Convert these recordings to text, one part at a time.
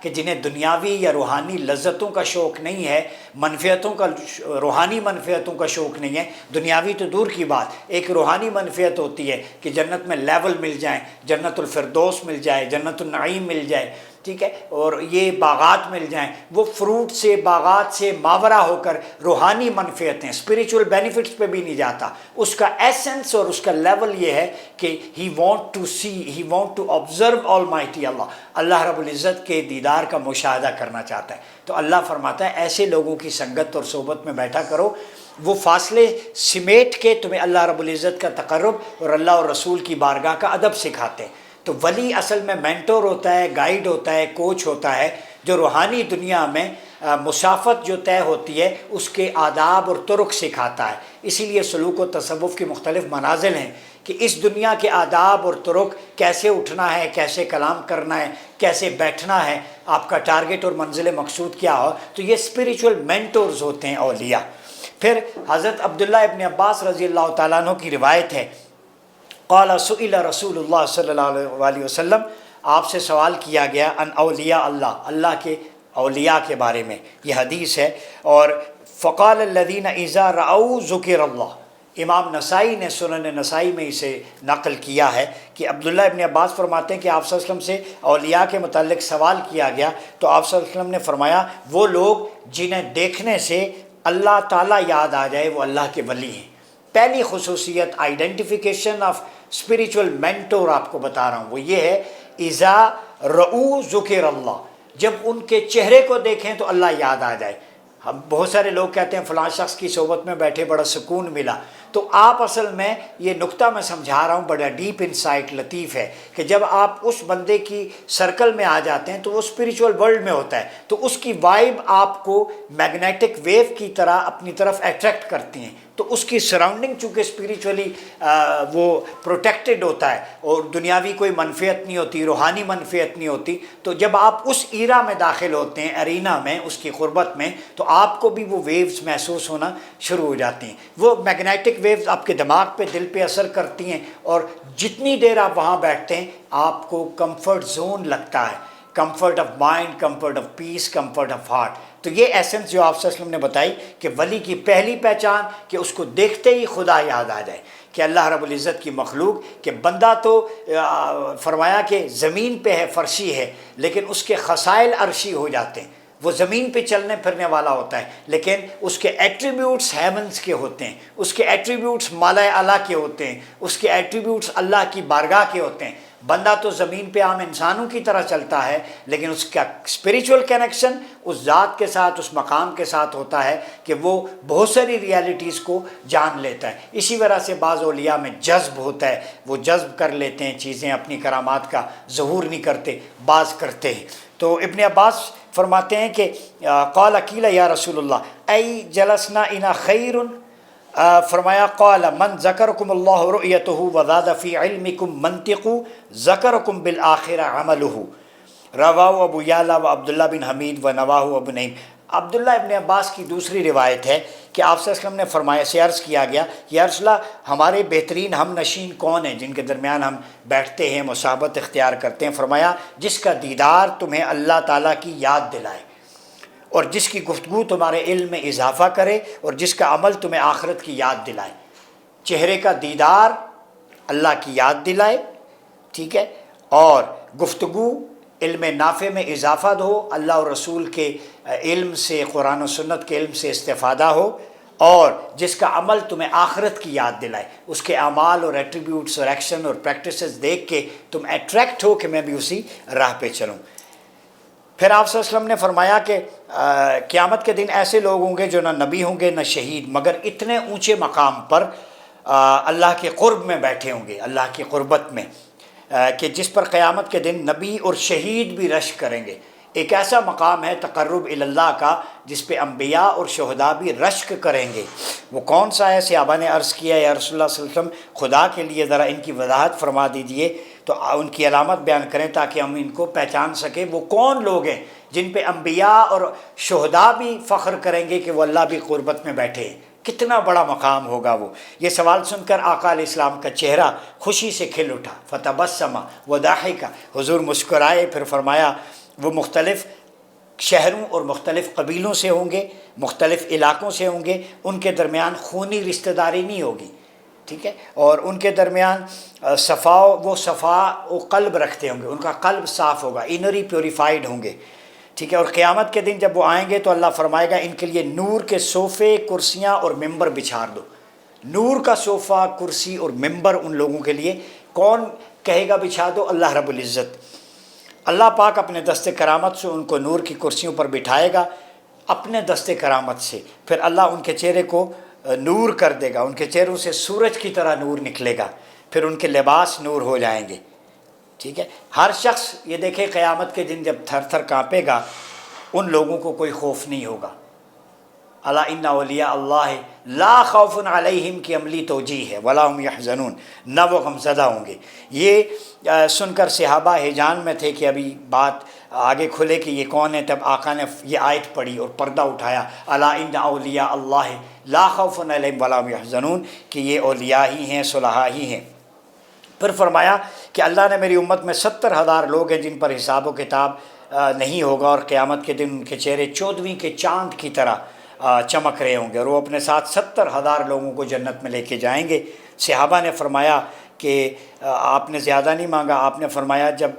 کہ جنہیں دنیاوی یا روحانی لذتوں کا شوق نہیں ہے، منفعتوں کا، روحانی منفعتوں کا شوق نہیں ہے، دنیاوی تو دور کی بات، ایک روحانی منفعت ہوتی ہے کہ جنت میں لیول مل جائیں، جنت الفردوس مل جائے، جنت النعیم مل جائے، ٹھیک ہے، اور یہ باغات مل جائیں، وہ فروٹ سے، باغات سے ماورا ہو کر روحانی منفعتیں، اسپریچول بینیفٹس پہ بھی نہیں جاتا، اس کا ایسنس اور اس کا لیول یہ ہے کہ he want to see, he want to observe almighty اللہ رب العزت کے دیدار کا مشاہدہ کرنا چاہتا ہے۔ تو اللہ فرماتا ہے ایسے لوگوں کی سنگت اور صحبت میں بیٹھا کرو، وہ فاصلے سمیٹ کے تمہیں اللہ رب العزت کا تقرب اور اللہ اور رسول کی بارگاہ کا ادب سکھاتے ہیں۔ تو ولی اصل میں مینٹور ہوتا ہے، گائیڈ ہوتا ہے، کوچ ہوتا ہے، جو روحانی دنیا میں مسافت جو طے ہوتی ہے اس کے آداب اور طرق سکھاتا ہے۔ اسی لیے سلوک و تصوف کی مختلف منازل ہیں کہ اس دنیا کے آداب اور طرق، کیسے اٹھنا ہے، کیسے کلام کرنا ہے، کیسے بیٹھنا ہے، آپ کا ٹارگٹ اور منزل مقصود کیا ہو، تو یہ اسپریچول مینٹورز ہوتے ہیں اولیاء۔ پھر حضرت عبداللہ ابن عباس رضی اللہ تعالیٰ عنہ کی روایت ہے، قال سئل رسول اللہ صلی اللہ علیہ وسلم، آپ سے سوال کیا گیا ان اولیاء اللہ کے اولیاء کے بارے میں، یہ حدیث ہے، اور فقال الذین اذا رأوا ذکر اللہ، امام نسائی نے سنن نسائی میں اسے نقل کیا ہے کہ عبداللہ ابن عباس فرماتے ہیں کہ آپ صلی اللہ علیہ وسلم سے اولیاء کے متعلق سوال کیا گیا تو آپ صلی اللہ علیہ وسلم نے فرمایا وہ لوگ جنہیں دیکھنے سے اللہ تعالیٰ یاد آ جائے وہ اللہ کے ولی ہیں۔ پہلی خصوصیت آئیڈینٹیفیکیشن آف اسپریچول مینٹور آپ کو بتا رہا ہوں، وہ یہ ہے اذا رؤوا ذکر اللہ، جب ان کے چہرے کو دیکھیں تو اللہ یاد آ جائے۔ ہم بہت سارے لوگ کہتے ہیں فلاں شخص کی صحبت میں بیٹھے بڑا سکون ملا، تو آپ اصل میں یہ نقطہ میں سمجھا رہا ہوں، بڑا ڈیپ انسائٹ لطیف ہے کہ جب آپ اس بندے کی سرکل میں آ جاتے ہیں تو وہ اسپریچول ورلڈ میں ہوتا ہے، تو اس کی وائب آپ کو میگنیٹک ویو کی طرح اپنی طرف اٹریکٹ کرتی ہیں، تو اس کی سراؤنڈنگ چونکہ اسپریچولی وہ پروٹیکٹڈ ہوتا ہے اور دنیاوی کوئی منفعت نہیں ہوتی، روحانی منفعت نہیں ہوتی، تو جب آپ اس ایرا میں داخل ہوتے ہیں، ارینا میں، اس کی قربت میں، تو آپ کو بھی وہ ویوز محسوس ہونا شروع ہو جاتی ہیں۔ وہ میگنیٹک ویوز آپ کے دماغ پہ، دل پہ اثر کرتی ہیں، اور جتنی دیر آپ وہاں بیٹھتے ہیں آپ کو کمفرٹ زون لگتا ہے، comfort of mind, comfort of peace, comfort of heart. تو یہ ایسنس جو آپ صلی اللہ علیہ وسلم نے بتائی کہ ولی کی پہلی پہچان کہ اس کو دیکھتے ہی خدا یاد آ جائے، کہ اللہ رب العزت کی مخلوق، کہ بندہ تو فرمایا کہ زمین پہ ہے، فرشی ہے، لیکن اس کے خصائل عرشی ہو جاتے ہیں، وہ زمین پہ چلنے پھرنے والا ہوتا ہے، لیکن اس کے ایٹریبیوٹس ہیونس کے ہوتے ہیں، اس کے ایٹریبیوٹس مالائے اعلیٰ کے ہوتے ہیں، اس کے ایٹریبیوٹس اللہ کی بارگاہ کے ہوتے ہیں۔ بندہ تو زمین پہ عام انسانوں کی طرح چلتا ہے، لیکن اس کا اسپریچول کنیکشن اس ذات کے ساتھ، اس مقام کے ساتھ ہوتا ہے کہ وہ بہت ساری ریالٹیز کو جان لیتا ہے۔ اسی وجہ سے بعض اولیاء میں جذب ہوتا ہے، وہ جذب کر لیتے ہیں چیزیں، اپنی کرامات کا ظہور نہیں کرتے، بعض کرتے ہیں۔ تو ابن عباس فرماتے ہیں کہ قال قیل یا رسول اللہ ای جلسنا انا خیر، فرمایا قال من ذکرکم اللہ رؤیتہ وزاد فی علمکم منطق ذکرکم بالآخرہ عملہ، رواہ ابو یعلا و عبداللہ بن حمید و نواہ ابو نعیم۔ عبداللہ ابن عباس کی دوسری روایت ہے کہ آپ صلی اللہ علیہ وسلم نے فرمایا، سے عرض کیا گیا یا رسول اللہ ہمارے بہترین ہم نشین کون ہیں جن کے درمیان ہم بیٹھتے ہیں، مصاحبت اختیار کرتے ہیں؟ فرمایا جس کا دیدار تمہیں اللہ تعالیٰ کی یاد دلائے، اور جس کی گفتگو تمہارے علم میں اضافہ کرے، اور جس کا عمل تمہیں آخرت کی یاد دلائے۔ چہرے کا دیدار اللہ کی یاد دلائے، ٹھیک ہے، اور گفتگو علم نافع میں اضافہ ہو، اللہ اور رسول کے علم سے، قرآن و سنت کے علم سے استفادہ ہو، اور جس کا عمل تمہیں آخرت کی یاد دلائے، اس کے اعمال اور ایٹریبیوٹس اور ایکشن اور پریکٹسز دیکھ کے تم اٹریکٹ ہو کہ میں بھی اسی راہ پہ چلوں۔ پھر آپ صلی اللہ علیہ وسلم نے فرمایا کہ قیامت کے دن ایسے لوگ ہوں گے جو نہ نبی ہوں گے نہ شہید، مگر اتنے اونچے مقام پر اللہ کے قرب میں بیٹھے ہوں گے، اللہ کی قربت میں، کہ جس پر قیامت کے دن نبی اور شہید بھی رشک کریں گے۔ ایک ایسا مقام ہے تقرب اللہ کا جس پہ انبیاء اور شہداء بھی رشک کریں گے۔ وہ کون سا ہے؟ صحابہ نے عرض کیا یا رسول اللہ صلی اللہ علیہ وسلم خدا کے لیے ذرا ان کی وضاحت فرما دیجئے، تو ان کی علامت بیان کریں تاکہ ہم ان کو پہچان سکیں۔ وہ کون لوگ ہیں جن پہ انبیاء اور شہداء بھی فخر کریں گے کہ وہ اللہ بھی قربت میں بیٹھے ہیں؟ کتنا بڑا مقام ہوگا وہ۔ یہ سوال سن کر آقا علیہ السلام کا چہرہ خوشی سے کھل اٹھا، فتبسم وضحک، حضور مسکرائے، پھر فرمایا وہ مختلف شہروں اور مختلف قبیلوں سے ہوں گے، مختلف علاقوں سے ہوں گے، ان کے درمیان خونی رشتہ داری نہیں ہوگی، ٹھیک ہے، اور ان کے درمیان وہ صفا و قلب رکھتے ہوں گے، ان کا قلب صاف ہوگا، انری پیوریفائڈ ہوں گے، ٹھیک ہے۔ اور قیامت کے دن جب وہ آئیں گے تو اللہ فرمائے گا ان کے لیے نور کے صوفے، کرسیاں اور ممبر بچھا دو۔ نور کا صوفہ، کرسی اور ممبر ان لوگوں کے لیے کون کہے گا بچھا دو؟ اللہ رب العزت۔ اللہ پاک اپنے دست کرامت سے ان کو نور کی کرسیوں پر بٹھائے گا، اپنے دست کرامت سے، پھر اللہ ان کے چہرے کو نور کر دے گا، ان کے چہروں سے سورج کی طرح نور نکلے گا، پھر ان کے لباس نور ہو جائیں گے، ٹھیک ہے۔ ہر شخص یہ دیکھے قیامت کے دن جب تھر تھر کانپے گا، ان لوگوں کو کوئی خوف نہیں ہوگا۔ الا ان اولیاء اللہ لا خوف علیہم کی عملی توجیہ ہے، ولا هم یحزنون، نہ وہ غمزدہ ہوں گے۔ یہ سن کر صحابہ حیران میں تھے کہ ابھی بات آگے کھلے کہ یہ کون ہے، تب آقا نے یہ آیت پڑھی اور پردہ اٹھایا، الا ان اولیاء اللہ لا خوف علیہم ولا هم یحزنون، کہ یہ اولیاء ہی ہیں، صلحاء ہی ہیں۔ پھر فرمایا کہ اللہ نے میری امت میں 70,000 لوگ ہیں جن پر حساب و کتاب نہیں ہوگا، اور قیامت کے دن ان کے چہرے 14ویں کے چاند کی طرح چمک رہے ہوں گے، اور وہ اپنے ساتھ 70,000 لوگوں کو جنت میں لے کے جائیں گے۔ صحابہ نے فرمایا کہ آپ نے زیادہ نہیں مانگا، آپ نے فرمایا جب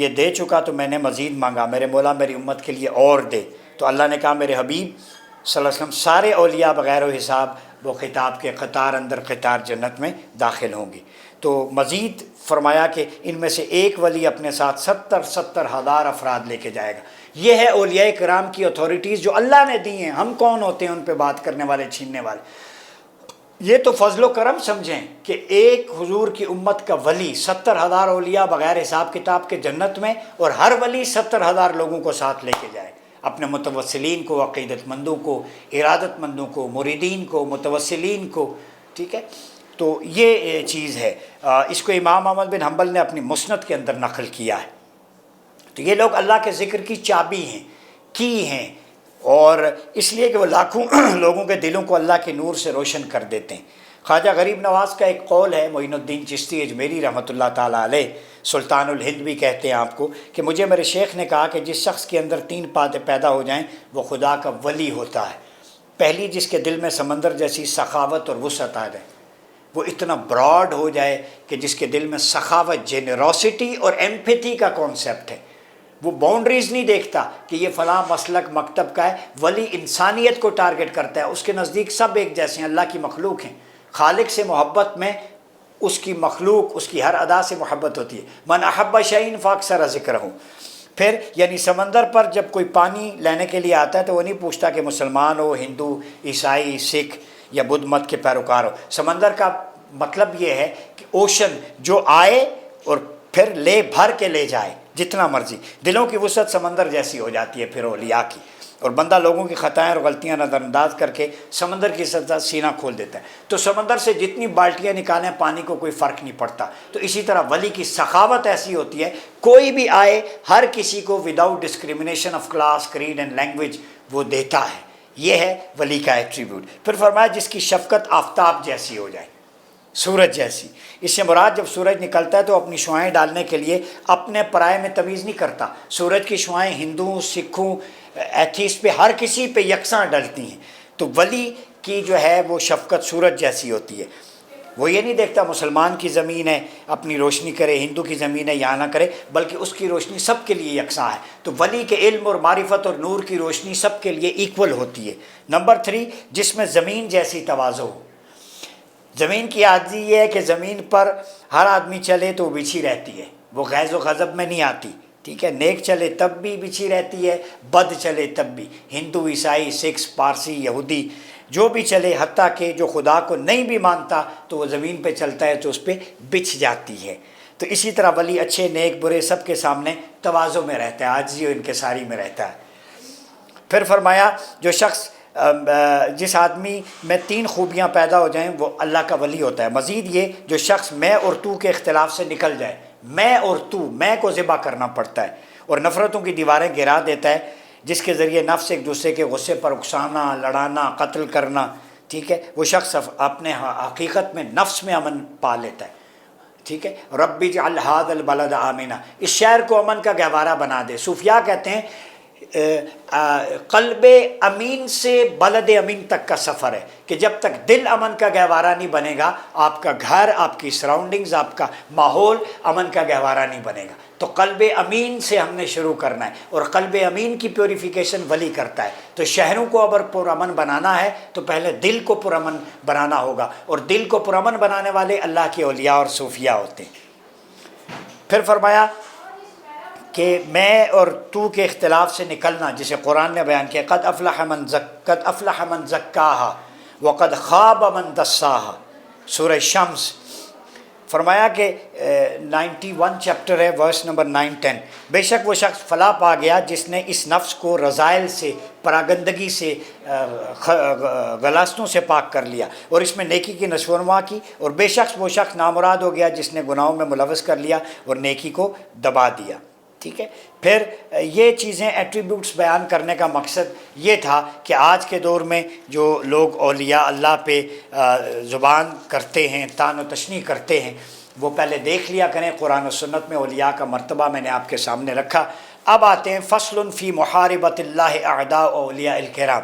یہ دے چکا تو میں نے مزید مانگا، میرے مولا میری امت کے لیے اور دے۔ تو اللہ نے کہا میرے حبیب صلی اللہ علیہ وسلم سارے اولیاء بغیر و حساب وہ خطاب کے قطار اندر قطار جنت میں داخل ہوں گے۔ تو مزید فرمایا کہ ان میں سے ایک ولی اپنے ساتھ 70,000 افراد لے کے جائے گا۔ یہ ہے اولیاء کرام کی اتھارٹیز جو اللہ نے دی ہیں، ہم کون ہوتے ہیں ان پہ بات کرنے والے، چھیننے والے؟ یہ تو فضل و کرم سمجھیں کہ ایک حضور کی امت کا ولی 70,000 اولیاء بغیر حساب کتاب کے جنت میں، اور ہر ولی 70,000 لوگوں کو ساتھ لے کے جائے، اپنے متوسلین کو، عقیدت مندوں کو، ارادت مندوں کو، مریدین کو، متوسلین کو، ٹھیک ہے۔ تو یہ چیز ہے، اس کو امام احمد بن حنبل نے اپنی مسند کے اندر نقل کیا ہے۔ تو یہ لوگ اللہ کے ذکر کی چابی ہیں، کی ہیں، اور اس لیے کہ وہ لاکھوں لوگوں کے دلوں کو اللہ کے نور سے روشن کر دیتے ہیں۔ خواجہ غریب نواز کا ایک قول ہے، معین الدین چشتی اجمیری رحمۃ اللہ تعالیٰ علیہ، سلطان الہند بھی کہتے ہیں آپ کو، کہ مجھے میرے شیخ نے کہا کہ جس شخص کے اندر 3 باتیں پیدا ہو جائیں وہ خدا کا ولی ہوتا ہے۔ پہلی، جس کے دل میں سمندر جیسی سخاوت اور وسعت آ جائے، وہ اتنا براڈ ہو جائے کہ جس کے دل میں سخاوت، جنروسٹی اور ایمپیتھی کا کانسیپٹ ہے، وہ باؤنڈریز نہیں دیکھتا کہ یہ فلاں مسلک مکتب کا ہے۔ ولی انسانیت کو ٹارگٹ کرتا ہے، اس کے نزدیک سب ایک جیسے ہیں، اللہ کی مخلوق ہیں۔ خالق سے محبت میں اس کی مخلوق، اس کی ہر ادا سے محبت ہوتی ہے۔ من احب شیئا فاکثر ذکرہ۔ پھر یعنی سمندر پر جب کوئی پانی لینے کے لیے آتا ہے تو وہ نہیں پوچھتا کہ مسلمان ہو، ہندو، عیسائی، سکھ یا بدھ مت کے پیروکار ہو۔ سمندر کا مطلب یہ ہے کہ اوشن جو آئے اور پھر لے بھر کے لے جائے جتنا مرضی۔ دلوں کی وسعت سمندر جیسی ہو جاتی ہے پھر اولیاء کی، اور بندہ لوگوں کی خطائیں اور غلطیاں نظر انداز کر کے سمندر کی سطح سینہ کھول دیتا ہے۔ تو سمندر سے جتنی بالٹیاں نکالیں پانی کو کوئی فرق نہیں پڑتا۔ تو اسی طرح ولی کی سخاوت ایسی ہوتی ہے، کوئی بھی آئے ہر کسی کو without discrimination of class, creed and language وہ دیتا ہے۔ یہ ہے ولی کا ایٹریبیوٹ۔ پھر فرمایا جس کی شفقت آفتاب جیسی ہو جائے، سورج جیسی۔ اس سے مراد جب سورج نکلتا ہے تو اپنی شعاعیں ڈالنے کے لیے اپنے پرائے میں تمیز نہیں کرتا۔ سورج کی شعاعیں ہندوؤں، سکھوں، ایتھیسٹ پہ، ہر کسی پہ یکساں ڈلتی ہیں۔ تو ولی کی جو ہے وہ شفقت سورج جیسی ہوتی ہے۔ وہ یہ نہیں دیکھتا مسلمان کی زمین ہے اپنی روشنی کرے، ہندو کی زمین ہے یہاں نہ کرے، بلکہ اس کی روشنی سب کے لیے یکساں ہے۔ تو ولی کے علم اور معرفت اور نور کی روشنی سب کے لیے ایکول ہوتی ہے۔ نمبر 3، جس میں زمین جیسی تواضع ہو۔ زمین کی عادی یہ ہے کہ زمین پر ہر آدمی چلے تو وہ بچھی رہتی ہے، وہ غیظ و غضب میں نہیں آتی، ٹھیک ہے۔ نیک چلے تب بھی بچھی رہتی ہے، بد چلے تب بھی۔ ہندو، عیسائی، سکھ، پارسی، یہودی، جو بھی چلے، حتیٰ کہ جو خدا کو نہیں بھی مانتا تو وہ زمین پہ چلتا ہے تو اس پہ بچھ جاتی ہے۔ تو اسی طرح ولی اچھے، نیک، برے سب کے سامنے تواضع میں رہتا ہے، عاجزی و انکساری میں رہتا ہے۔ پھر فرمایا جو شخص جس آدمی میں 3 خوبیاں پیدا ہو جائیں وہ اللہ کا ولی ہوتا ہے۔ مزید یہ جو شخص میں اور تو کے اختلاف سے نکل جائے، میں اور تو، میں کو ذبح کرنا پڑتا ہے، اور نفرتوں کی دیواریں گرا دیتا ہے، جس کے ذریعے نفس ایک دوسرے کے غصے پر اکسانا، لڑانا، قتل کرنا، ٹھیک ہے، وہ شخص اپنے حقیقت میں نفس میں امن پا لیتا ہے، ٹھیک ہے۔ رب اجعل ھذا البلد آمنا، اس شہر کو امن کا گہوارہ بنا دے۔ صوفیاء کہتے ہیں قلب امین سے بلد امین تک کا سفر ہے، کہ جب تک دل امن کا گہوارہ نہیں بنے گا، آپ کا گھر، آپ کی سراؤنڈنگز، آپ کا ماحول امن کا گہوارہ نہیں بنے گا۔ تو قلب امین سے ہم نے شروع کرنا ہے، اور قلب امین کی پیوریفیکیشن ولی کرتا ہے۔ تو شہروں کو اگر پرامن بنانا ہے تو پہلے دل کو پرامن بنانا ہوگا، اور دل کو پرامن بنانے والے اللہ کے اولیاء اور صوفیاء ہوتے ہیں۔ پھر فرمایا کہ میں اور تو کے اختلاف سے نکلنا، جسے قرآن نے بیان کیا، قد افلح من زکاہا وقد خاب من دساہا، سورہ شمس۔ فرمایا کہ 91 چیپٹر ہے، ورس نمبر 9-10، بے شک وہ شخص فلاح پا گیا جس نے اس نفس کو رذائل سے، پراگندگی سے، غلاستوں سے پاک کر لیا، اور اس میں نیکی کی نشو و نما کی، اور بے شک وہ شخص نامراد ہو گیا جس نے گناہوں میں ملوث کر لیا اور نیکی کو دبا دیا، ٹھیک ہے۔ پھر یہ چیزیں ایٹریبیوٹس بیان کرنے کا مقصد یہ تھا کہ آج کے دور میں جو لوگ اولیاء اللہ پہ زبان کرتے ہیں، طعن و تشنیع کرتے ہیں، وہ پہلے دیکھ لیا کریں قرآن و سنت میں اولیاء کا مرتبہ میں نے آپ کے سامنے رکھا۔ اب آتے ہیں فصل فی محاربۃ اللہ اعداء اولیاء الکرام،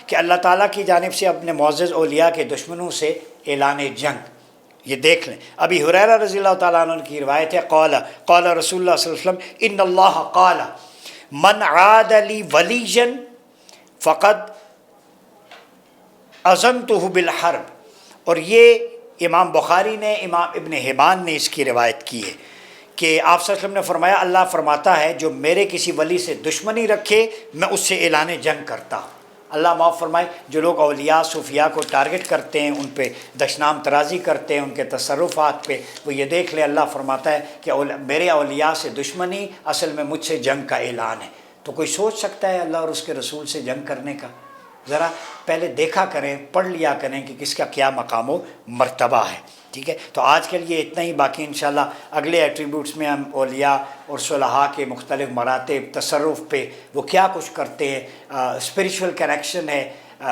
کہ اللہ تعالیٰ کی جانب سے اپنے معزز اولیاء کے دشمنوں سے اعلان جنگ۔ یہ دیکھ لیں، ابی ہریرہ رضی اللہ تعالیٰ عنہ کی روایت ہے، قال رسول اللہ صلی اللہ علیہ وسلم ان اللہ قال من عاد لی ولیا فقد اذنتہ بالحرب، اور یہ امام بخاری نے، امام ابن حبان نے اس کی روایت کی ہے کہ آپ صلی اللہ علیہ وسلم نے فرمایا، اللہ فرماتا ہے جو میرے کسی ولی سے دشمنی رکھے میں اس سے اعلان جنگ کرتا ہوں۔ اللہ معاف فرمائے، جو لوگ اولیاء صوفیاء کو ٹارگٹ کرتے ہیں، ان پہ دشنام ترازی کرتے ہیں، ان کے تصرفات پہ، وہ یہ دیکھ لے اللہ فرماتا ہے کہ میرے اولیاء سے دشمنی اصل میں مجھ سے جنگ کا اعلان ہے۔ تو کوئی سوچ سکتا ہے اللہ اور اس کے رسول سے جنگ کرنے کا؟ ذرا پہلے دیکھا کریں، پڑھ لیا کریں کہ کس کا کیا مقام و مرتبہ ہے، ٹھیک ہے۔ تو آج کے لیے اتنا ہی، باقی انشاءاللہ اگلے ایٹریبیوٹس میں ہم اولیاء اور صلحاء کے مختلف مراتب، تصرف پہ وہ کیا کچھ کرتے ہیں، اسپریچول کنیکشن ہے،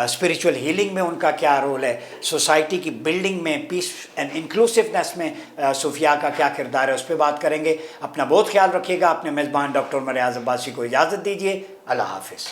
اسپریچول ہیلنگ میں ان کا کیا رول ہے، سوسائٹی کی بلڈنگ میں، پیس اینڈ انکلوسیونیس میں صوفیاء کا کیا کردار ہے، اس پہ بات کریں گے۔ اپنا بہت خیال رکھیے گا۔ اپنے میزبان ڈاکٹر عمر ریاض عباسی کو اجازت دیجیے۔ اللہ حافظ۔